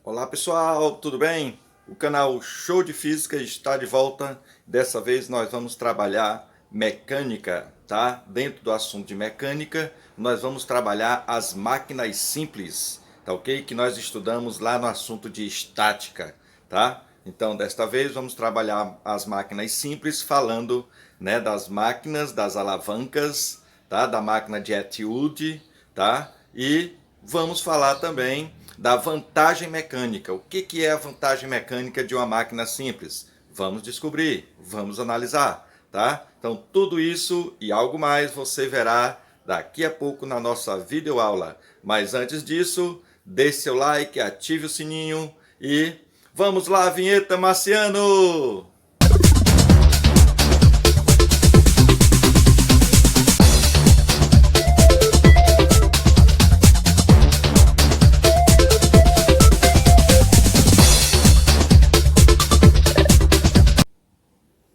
Olá pessoal, tudo bem? O canal Show de Física está de volta. Dessa vez nós vamos trabalhar mecânica, tá? Dentro do assunto de mecânica, nós vamos trabalhar as máquinas simples, tá ok? Que nós estudamos lá no assunto de estática, tá? Então, desta vez vamos trabalhar as máquinas simples, falando, né, das máquinas, das alavancas, tá? Da máquina de Etioud, tá? E vamos falar também da vantagem mecânica. O que é a vantagem mecânica de uma máquina simples? Vamos descobrir, vamos analisar, tá? Então, tudo isso e algo mais você verá daqui a pouco na nossa videoaula. Mas antes disso, deixe seu like, ative o sininho e vamos lá, vinheta Marciano!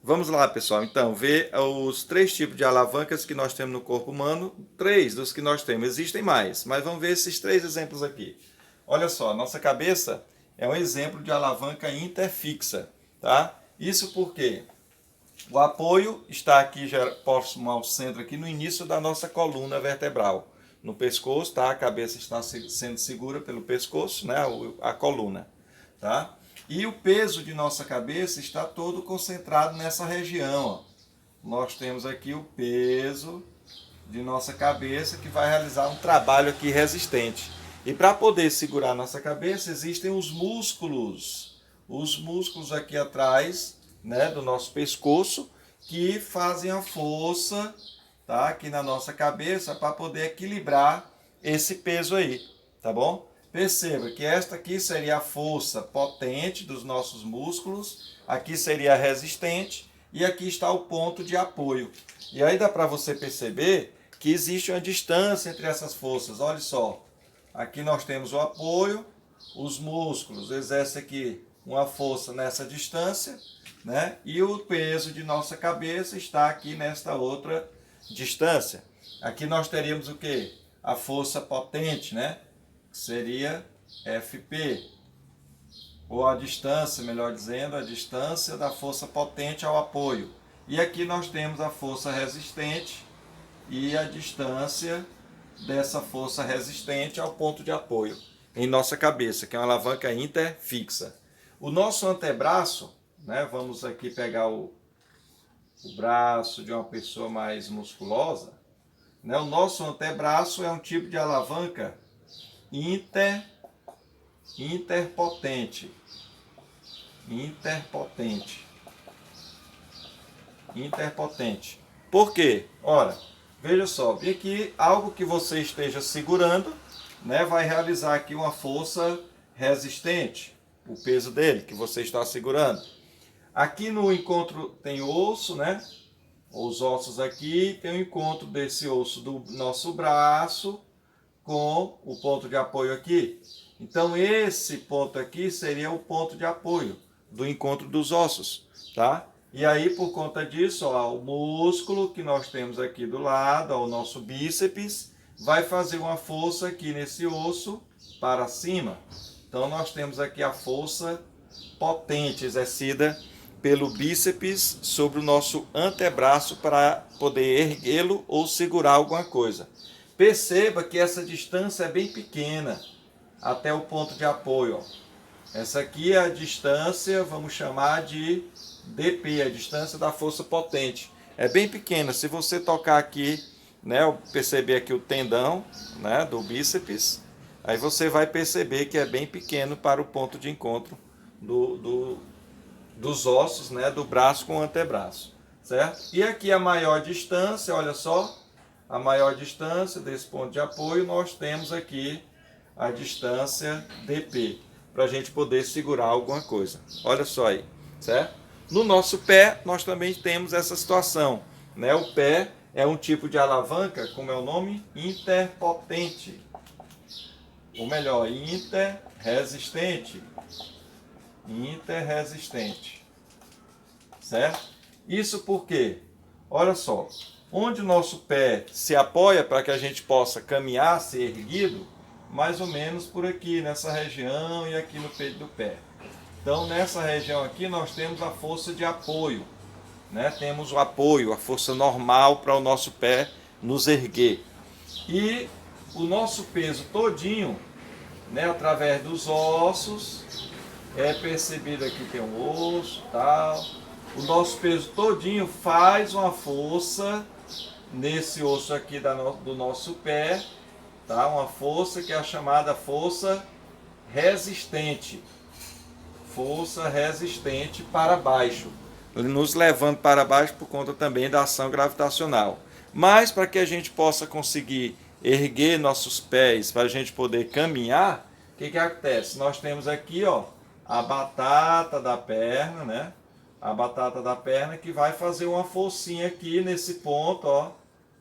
Vamos lá, pessoal. Então, ver os três tipos de alavancas que nós temos no corpo humano. Três dos que nós temos. Existem mais, mas vamos ver esses três exemplos aqui. Olha só, a nossa cabeça é um exemplo de alavanca interfixa, tá? Isso porque o apoio está aqui, já próximo ao centro, aqui no início da nossa coluna vertebral. No pescoço, tá? A cabeça está sendo segura pelo pescoço, né? A coluna, tá? E o peso de nossa cabeça está todo concentrado nessa região. Ó. Nós temos aqui o peso de nossa cabeça que vai realizar um trabalho aqui resistente. E para poder segurar nossa cabeça existem os músculos. Os músculos aqui atrás, né, do nosso pescoço que fazem a força, tá, aqui na nossa cabeça para poder equilibrar esse peso aí, tá bom? Perceba que esta aqui seria a força potente dos nossos músculos, aqui seria a resistente e aqui está o ponto de apoio. E aí dá para você perceber que existe uma distância entre essas forças. Olha só, aqui nós temos o apoio, os músculos exercem aqui uma força nessa distância, né? E o peso de nossa cabeça está aqui nesta outra distância. Aqui nós teríamos o quê? A força potente, né? Seria FP, ou a distância, melhor dizendo, a distância da força potente ao apoio. E aqui nós temos a força resistente e a distância dessa força resistente ao ponto de apoio em nossa cabeça, que é uma alavanca interfixa. O nosso antebraço, né, vamos aqui pegar o braço de uma pessoa mais musculosa, né, o nosso antebraço é um tipo de alavanca interpotente. Por quê? Ora, veja só, vê que algo que você esteja segurando, né, vai realizar aqui uma força resistente, o peso dele que você está segurando. Aqui no encontro tem o osso, né? Os ossos aqui, tem o encontro desse osso do nosso braço com o ponto de apoio aqui. Então esse ponto aqui seria o ponto de apoio do encontro dos ossos, tá? E aí por conta disso, ó, o músculo que nós temos aqui do lado, ó, o nosso bíceps, vai fazer uma força aqui nesse osso para cima. Então nós temos aqui a força potente exercida pelo bíceps sobre o nosso antebraço para poder erguê-lo ou segurar alguma coisa. Perceba que essa distância é bem pequena até o ponto de apoio. Ó. Essa aqui é a distância, vamos chamar de DP, a distância da força potente. É bem pequena. Se você tocar aqui, né, perceber aqui o tendão, né, do bíceps, aí você vai perceber que é bem pequeno para o ponto de encontro dos ossos, né, do braço com o antebraço. Certo? E aqui a maior distância, olha só, a maior distância desse ponto de apoio, nós temos aqui a distância DP, para a gente poder segurar alguma coisa. Olha só aí, certo? No nosso pé, nós também temos essa situação, né? O pé é um tipo de alavanca, como é o nome? Interpotente. Ou melhor, interresistente. Interresistente. Certo? Isso porque, olha só, onde o nosso pé se apoia para que a gente possa caminhar, ser erguido, mais ou menos por aqui, nessa região e aqui no peito do pé. Então, nessa região aqui, nós temos a força de apoio, né? Temos o apoio, a força normal para o nosso pé nos erguer. E o nosso peso todinho, né, através dos ossos, é percebido aqui tem um osso, tal. O nosso peso todinho faz uma força nesse osso aqui do nosso pé, tá? Uma força que é a chamada força resistente. Força resistente para baixo, nos levando para baixo por conta também da ação gravitacional. Mas para que a gente possa conseguir erguer nossos pés, para a gente poder caminhar, o que acontece? Nós temos aqui, ó, a batata da perna, né? A batata da perna que vai fazer uma forcinha aqui nesse ponto, ó,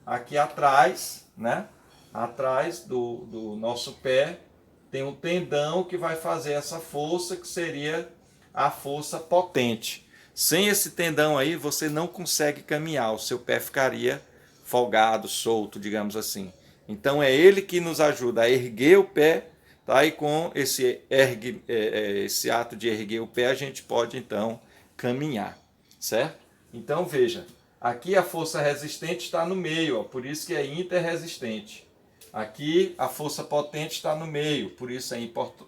aqui atrás, né? Atrás do nosso pé tem um tendão que vai fazer essa força, que seria a força potente. Sem esse tendão aí, você não consegue caminhar, o seu pé ficaria folgado, solto, digamos assim. Então é ele que nos ajuda a erguer o pé, tá? E com esse ato de erguer o pé, a gente pode então caminhar, certo? Então veja, aqui a força resistente está no meio, ó, por isso que é interresistente. Aqui a força potente está no meio, por isso é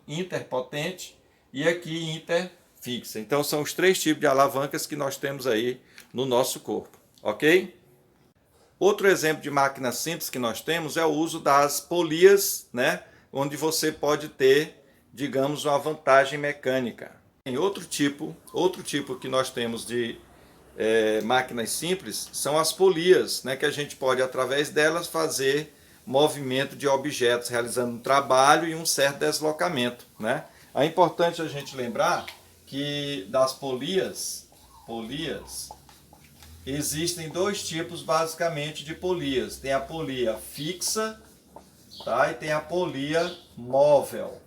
interpotente, e aqui interfixa. Então são os três tipos de alavancas que nós temos aí no nosso corpo, ok? Outro exemplo de máquina simples que nós temos é o uso das polias, né? Onde você pode ter, digamos, uma vantagem mecânica. Tem outro tipo que nós temos de máquinas simples são as polias, né? Que a gente pode, através delas, fazer movimento de objetos, realizando um trabalho e um certo deslocamento, né? É importante a gente lembrar que das polias existem dois tipos basicamente de polias. Tem a polia fixa, tá? E tem a polia móvel.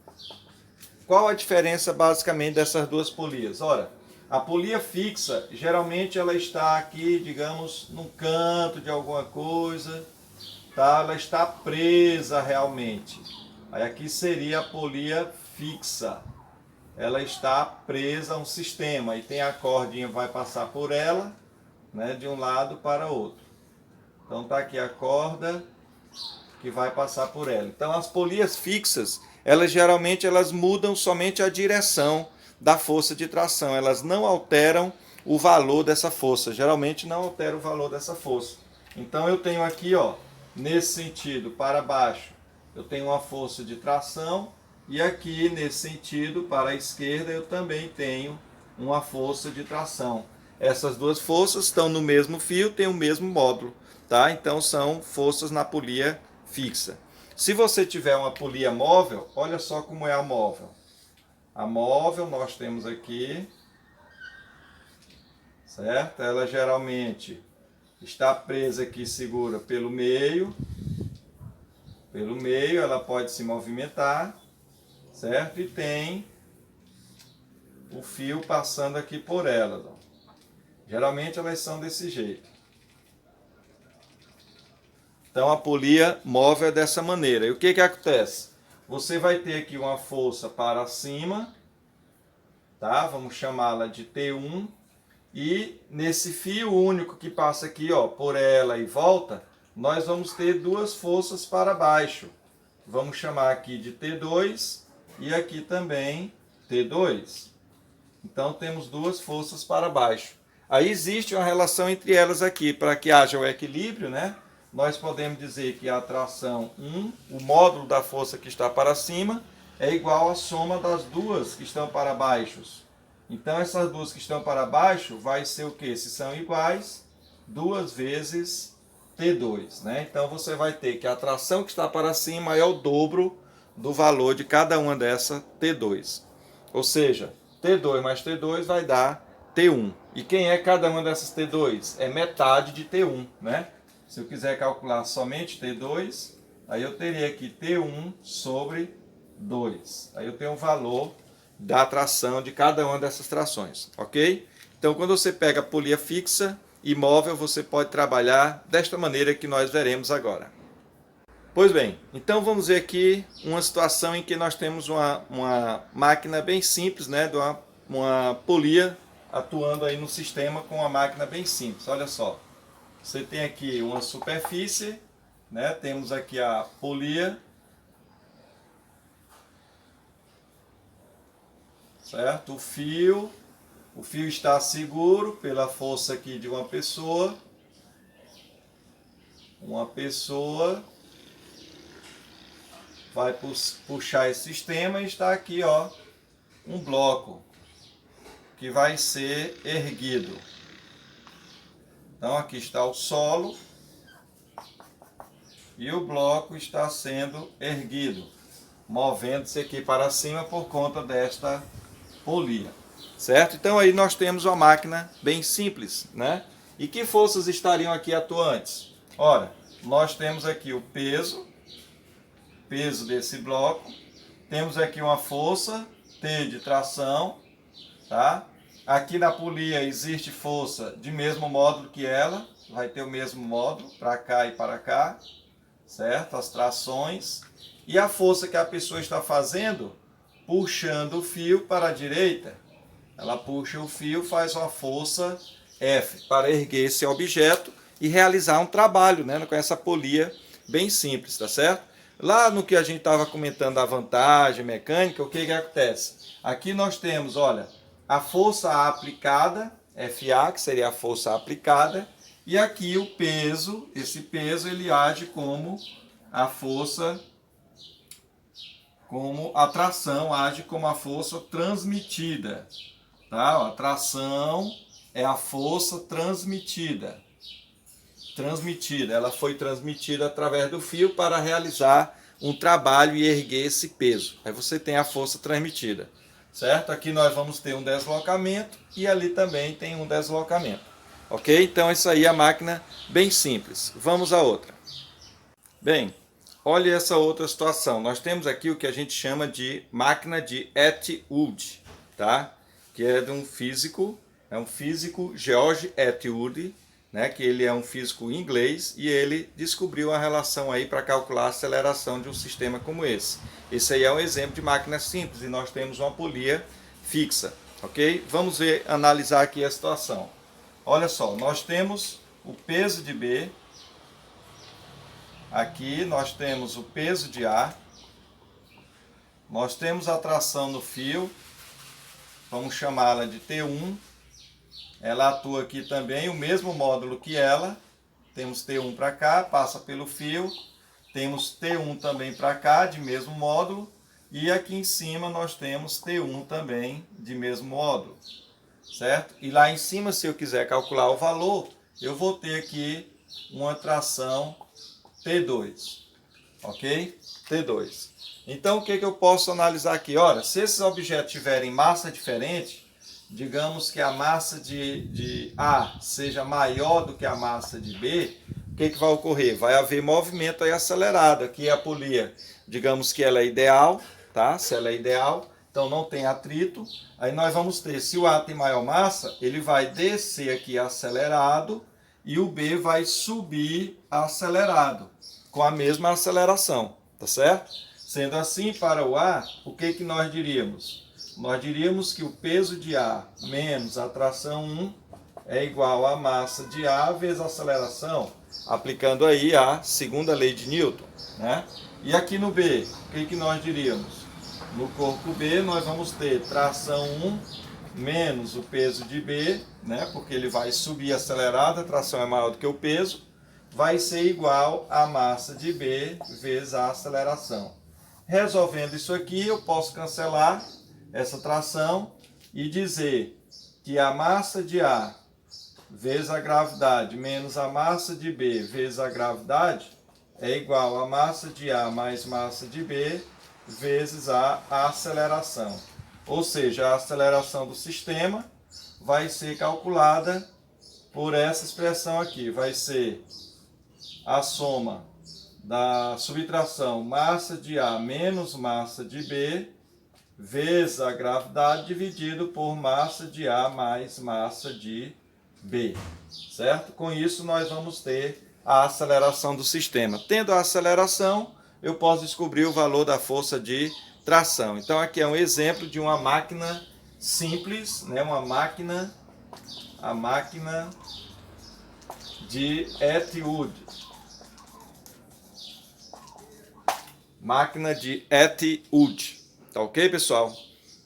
Qual a diferença basicamente dessas duas polias? Ora, a polia fixa, geralmente ela está aqui, digamos, num canto de alguma coisa, tá? Ela está presa realmente. Aí aqui seria a polia fixa. Ela está presa a um sistema e tem a cordinha, vai passar por ela, né, de um lado para outro. Então está aqui a corda que vai passar por ela. Então as polias fixas, elas geralmente mudam somente a direção da força de tração. Elas não alteram o valor dessa força. Geralmente não altera o valor dessa força. Então eu tenho aqui, ó, nesse sentido, para baixo, eu tenho uma força de tração, e aqui, nesse sentido, para a esquerda, eu também tenho uma força de tração. Essas duas forças estão no mesmo fio, têm o mesmo módulo, tá? Então são forças na polia fixa. Se você tiver uma polia móvel, olha só como é a móvel. A móvel nós temos aqui, certo? Ela geralmente está presa aqui, segura pelo meio. Pelo meio ela pode se movimentar, certo? E tem o fio passando aqui por elas, ó. Geralmente elas são desse jeito. Então a polia móvel é dessa maneira. E o que acontece? Você vai ter aqui uma força para cima, tá? Vamos chamá-la de T1. E nesse fio único que passa aqui, ó, por ela e volta, nós vamos ter duas forças para baixo. Vamos chamar aqui de T2 e aqui também T2. Então temos duas forças para baixo. Aí existe uma relação entre elas aqui, para que haja o equilíbrio, né? Nós podemos dizer que a tração 1, o módulo da força que está para cima, é igual à soma das duas que estão para baixo. Então essas duas que estão para baixo vai ser o quê? Se são iguais, 2 vezes T2, né? Então você vai ter que a tração que está para cima é o dobro do valor de cada uma dessa T2. Ou seja, T2 mais T2 vai dar T1. E quem é cada uma dessas T2? É metade de T1, né? Se eu quiser calcular somente T2, aí eu teria aqui T1 sobre 2. Aí eu tenho o valor da tração de cada uma dessas trações, ok? Então, quando você pega a polia fixa e móvel, você pode trabalhar desta maneira que nós veremos agora. Pois bem, então vamos ver aqui uma situação em que nós temos uma máquina bem simples, né, de uma polia atuando aí no sistema com uma máquina bem simples. Olha só, você tem aqui uma superfície, né, temos aqui a polia, certo? O fio está seguro pela força aqui de uma pessoa. Uma pessoa vai puxar esse sistema e está aqui, ó, um bloco que vai ser erguido. Então aqui está o solo e o bloco está sendo erguido, movendo-se aqui para cima por conta desta polia, certo? Então aí nós temos uma máquina bem simples, né? E que forças estariam aqui atuantes? Ora, nós temos aqui o peso desse bloco, temos aqui uma força T de tração, tá? Aqui na polia existe força de mesmo módulo que ela, vai ter o mesmo módulo para cá e para cá, certo? As trações e a força que a pessoa está fazendo, puxando o fio para a direita, ela puxa o fio, faz uma força F para erguer esse objeto e realizar um trabalho, né, com essa polia bem simples, tá certo? Lá no que a gente estava comentando a vantagem mecânica, o que acontece? Aqui nós temos, olha, a força aplicada, FA, que seria a força aplicada, e aqui o peso, esse peso ele age como a força, como a tração age como a força transmitida, tá? A tração é a força transmitida. Ela foi transmitida através do fio para realizar um trabalho e erguer esse peso. Aí você tem a força transmitida, certo? Aqui nós vamos ter um deslocamento e ali também tem um deslocamento, ok? Então isso aí é a máquina bem simples. Vamos a outra. Bem, olha essa outra situação. Nós temos aqui o que a gente chama de máquina de Atwood, tá? Que é de um físico George Atwood, né, que ele é um físico inglês e ele descobriu a relação aí para calcular a aceleração de um sistema como esse. Esse aí é um exemplo de máquina simples e nós temos uma polia fixa, ok? Vamos ver, analisar aqui a situação. Olha só, nós temos o peso de B, aqui nós temos o peso de A, nós temos a tração no fio, vamos chamá-la de T1, ela atua aqui também, o mesmo módulo que ela, temos T1 para cá, passa pelo fio, temos T1 também para cá, de mesmo módulo, e aqui em cima nós temos T1 também, de mesmo módulo, certo? E lá em cima, se eu quiser calcular o valor, eu vou ter aqui uma tração T2, ok? T2. Então, o que eu posso analisar aqui? Ora, se esses objetos tiverem massa diferente, digamos que a massa de A seja maior do que a massa de B, o que vai ocorrer? Vai haver movimento aí acelerado. Aqui a polia, digamos que ela é ideal, tá? Se ela é ideal, então não tem atrito. Aí nós vamos ter, se o A tem maior massa, ele vai descer aqui acelerado e o B vai subir acelerado, com a mesma aceleração, tá certo? Sendo assim, para o A, o que nós diríamos? Nós diríamos que o peso de A menos a tração 1 é igual a massa de A vezes a aceleração, aplicando aí a segunda lei de Newton, né? E aqui no B, o que nós diríamos? No corpo B, nós vamos ter tração 1 menos o peso de B, né? Porque ele vai subir acelerado, a tração é maior do que o peso, vai ser igual a massa de B vezes a aceleração. Resolvendo isso aqui, eu posso cancelar essa tração e dizer que a massa de A vezes a gravidade menos a massa de B vezes a gravidade é igual a massa de A mais massa de B vezes a aceleração. Ou seja, a aceleração do sistema vai ser calculada por essa expressão aqui. Vai ser a soma da subtração massa de A menos massa de B vezes a gravidade dividido por massa de A mais massa de B, certo? Com isso nós vamos ter a aceleração do sistema. Tendo a aceleração, eu posso descobrir o valor da força de tração. Então aqui é um exemplo de uma máquina simples, né? A máquina de Etihud. Máquina de Etihud. Tá ok, pessoal?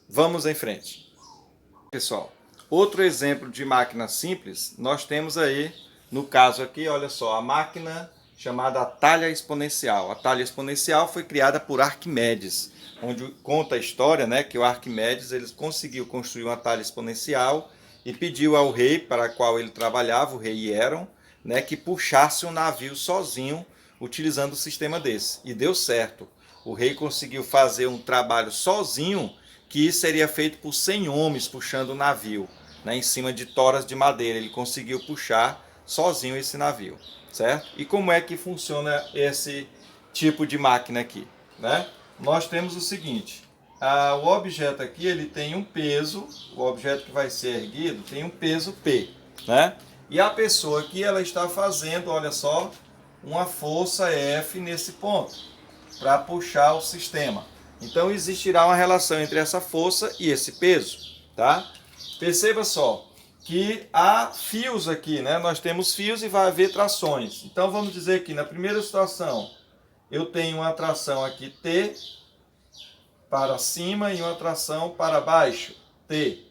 Vamos em frente. Pessoal, outro exemplo de máquina simples, nós temos aí, no caso aqui, olha só, a máquina chamada talha exponencial. A talha exponencial foi criada por Arquimedes, onde conta a história, né, que o Arquimedes ele conseguiu construir uma talha exponencial e pediu ao rei para o qual ele trabalhava, o rei Hieron, né, que puxasse um navio sozinho utilizando um sistema desse. E deu certo. O rei conseguiu fazer um trabalho sozinho que seria feito por 100 homens puxando o navio, né, em cima de toras de madeira. Ele conseguiu puxar sozinho esse navio, certo? E como é que funciona esse tipo de máquina aqui, né? Nós temos o seguinte, o objeto aqui ele tem um peso, o objeto que vai ser erguido tem um peso P, né? E a pessoa aqui ela está fazendo, olha só, uma força F nesse ponto, para puxar o sistema. Então existirá uma relação entre essa força e esse peso, tá? Perceba só que há fios aqui, né? Nós temos fios e vai haver trações. Então vamos dizer que na primeira situação eu tenho uma tração aqui T para cima e uma tração para baixo, T.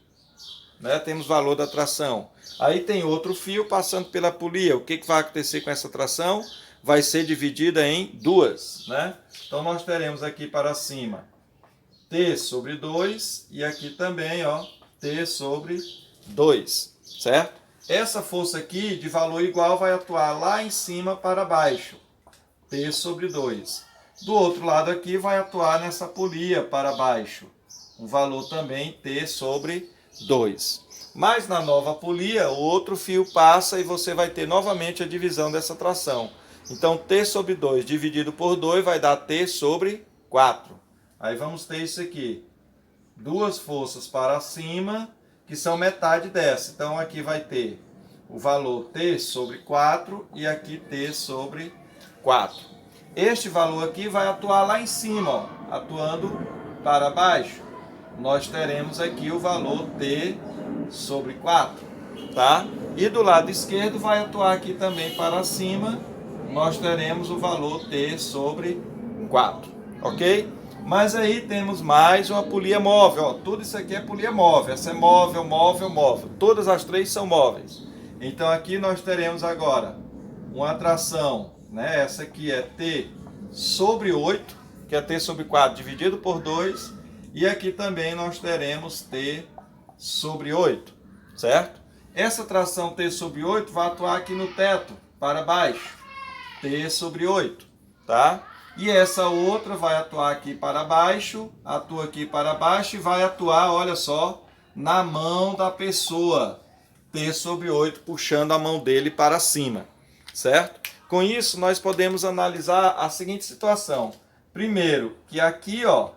Né? Temos valor da tração. Aí tem outro fio passando pela polia. O que vai acontecer com essa tração? Vai ser dividida em duas, né? Então nós teremos aqui para cima T sobre 2 e aqui também, ó, T sobre 2, certo? Essa força aqui de valor igual vai atuar lá em cima para baixo, T sobre 2. Do outro lado aqui vai atuar nessa polia para baixo, um valor também T sobre 2. Mas na nova polia, o outro fio passa e você vai ter novamente a divisão dessa tração. Então, T sobre 2 dividido por 2 vai dar T sobre 4. Aí vamos ter isso aqui. Duas forças para cima, que são metade dessa. Então, aqui vai ter o valor T sobre 4 e aqui T sobre 4. Este valor aqui vai atuar lá em cima, ó, atuando para baixo. Nós teremos aqui o valor T sobre 4, tá? E do lado esquerdo vai atuar aqui também para cima, nós teremos o valor T sobre 4, ok? Mas aí temos mais uma polia móvel, ó. Tudo isso aqui é polia móvel, essa é móvel, móvel, móvel. Todas as três são móveis. Então aqui nós teremos agora uma tração, né? Essa aqui é T sobre 8, que é T sobre 4 dividido por 2. E aqui também nós teremos T sobre 8, certo? Essa tração T sobre 8 vai atuar aqui no teto, para baixo, T sobre 8, tá? E essa outra vai atuar aqui para baixo, atua aqui para baixo e vai atuar, olha só, na mão da pessoa, T sobre 8, puxando a mão dele para cima, certo? Com isso, nós podemos analisar a seguinte situação. Primeiro, que aqui, ó,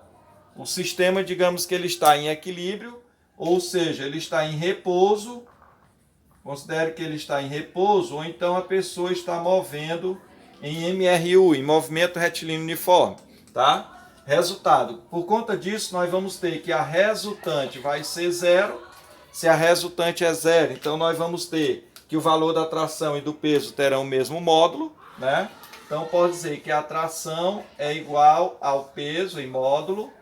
o sistema, digamos que ele está em equilíbrio, ou seja, ele está em repouso, considere que ele está em repouso, ou então a pessoa está movendo em MRU, em movimento retilíneo uniforme, tá? Resultado, por conta disso nós vamos ter que a resultante vai ser zero. Se a resultante é zero, então nós vamos ter que o valor da tração e do peso terão o mesmo módulo, né? Então pode dizer que a tração é igual ao peso em módulo,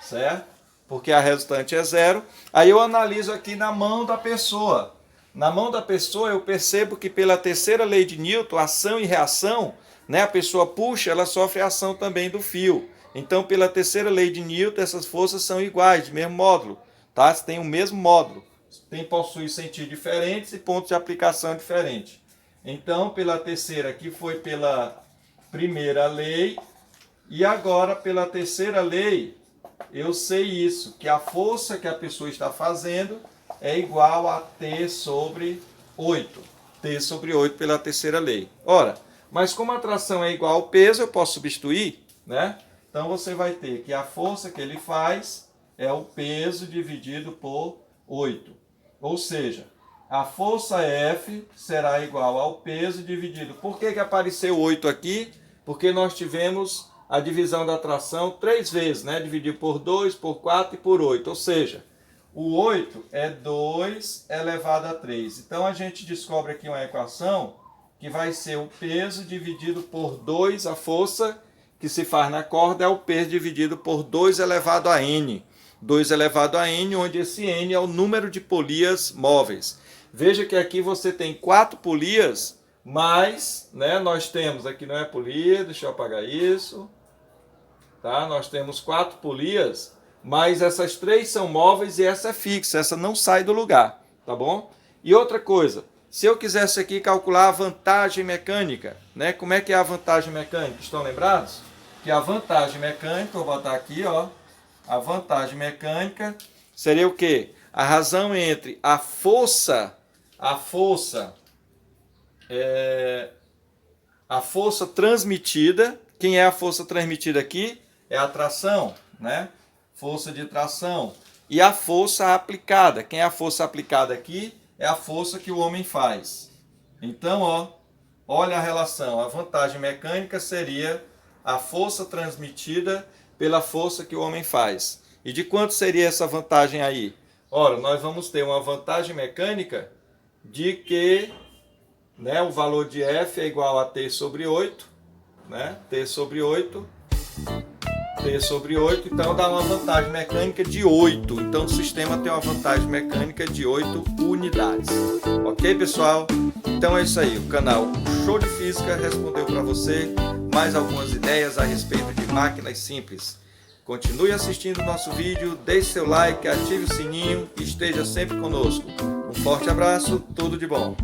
certo? Porque a resultante é zero. Aí eu analiso aqui na mão da pessoa. Na mão da pessoa eu percebo que pela terceira lei de Newton, ação e reação, né, a pessoa puxa, ela sofre a ação também do fio. Então pela terceira lei de Newton, essas forças são iguais, de mesmo módulo, tá? Tem o mesmo módulo. Possui sentido diferentes e pontos de aplicação diferentes. Então pela terceira, que foi pela primeira lei, e agora pela terceira lei, eu sei isso, que a força que a pessoa está fazendo é igual a T sobre 8. T sobre 8 pela terceira lei. Ora, mas como a tração é igual ao peso, eu posso substituir, né? Então você vai ter que a força que ele faz é o peso dividido por 8. Ou seja, a força F será igual ao peso dividido. Por que apareceu 8 aqui? Porque nós tivemos a divisão da tração 3 vezes, né? Dividido por 2, por 4 e por 8. Ou seja, o 8 é 2 elevado a 3. Então a gente descobre aqui uma equação que vai ser o peso dividido por 2, a força que se faz na corda é o peso dividido por 2 elevado a n. 2 elevado a n, onde esse n é o número de polias móveis. Veja que aqui você tem 4 polias, mas, né, nós temos, aqui não é polia, deixa eu apagar isso, tá? Nós temos 4 polias, mas essas 3 são móveis e essa é fixa, essa não sai do lugar, tá bom? E outra coisa, se eu quisesse aqui calcular a vantagem mecânica, né? Como é que é a vantagem mecânica? Estão lembrados? Que a vantagem mecânica, vou botar aqui, ó, a vantagem mecânica seria o quê? A razão entre a força transmitida. Quem é a força transmitida aqui? É a tração, né? Força de tração. E a força aplicada. Quem é a força aplicada aqui? É a força que o homem faz. Então, ó, olha a relação. A vantagem mecânica seria a força transmitida pela força que o homem faz. E de quanto seria essa vantagem aí? Ora, nós vamos ter uma vantagem mecânica de que, né, o valor de F é igual a T sobre 8, né? T sobre 8, então dá uma vantagem mecânica de 8. Então o sistema tem uma vantagem mecânica de 8 unidades. Ok, pessoal? Então é isso aí. O canal Show de Física respondeu para você mais algumas ideias a respeito de máquinas simples. Continue assistindo o nosso vídeo, deixe seu like, ative o sininho e esteja sempre conosco. Um forte abraço, tudo de bom!